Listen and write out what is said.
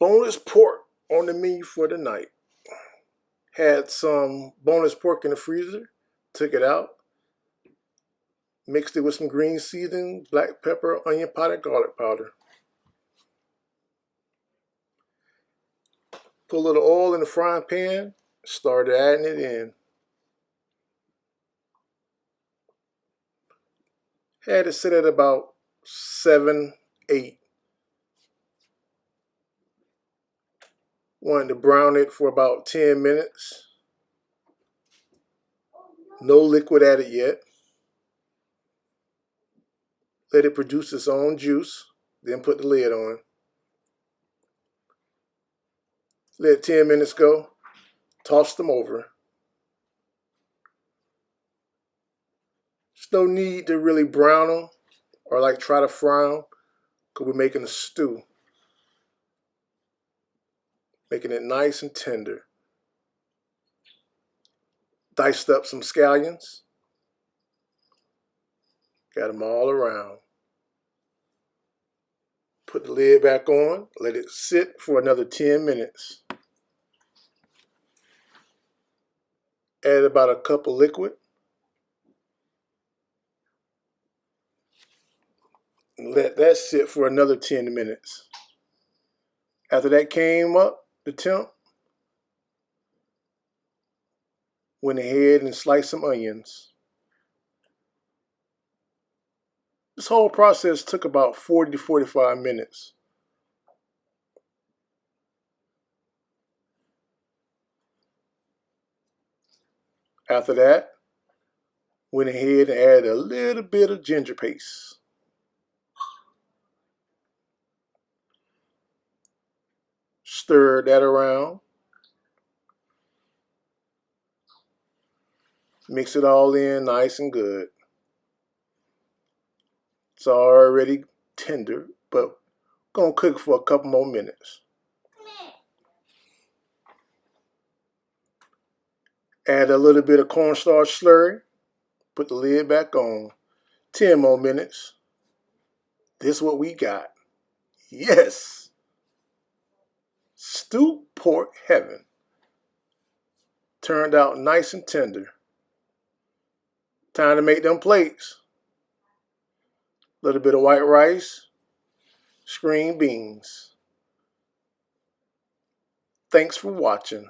Boneless pork on the menu for the night. Had some boneless pork in the freezer, took it out, mixed it with some green seasoning, black pepper, onion powder, garlic powder. Put a little oil in the frying pan, started adding it in. Had it sit at about 7, 8. Wanted to brown it for about 10 minutes. No liquid added yet. Let it produce its own juice, then put the lid on. Let 10 minutes go, toss them over. There's no need to really brown them or like try to fry them because we're making a stew. Making it nice and tender. Diced up some scallions. Got them all around. Put the lid back on, let it sit for another 10 minutes. Add about a cup of liquid. And let that sit for another 10 minutes. After that came up, the temp, went ahead and sliced some onions. This whole process took about 40 to 45 minutes. After that, went ahead and added a little bit of ginger paste. Stirred that around. Mix it all in nice and good. It's already tender, but gonna cook for a couple more minutes. Add a little bit of cornstarch slurry. Put the lid back on. 10 more minutes. This is what we got. Yes! Stewed pork heaven. Turned out nice and tender. Time to make them plates. A little bit of white rice. Green beans. Thanks for watching.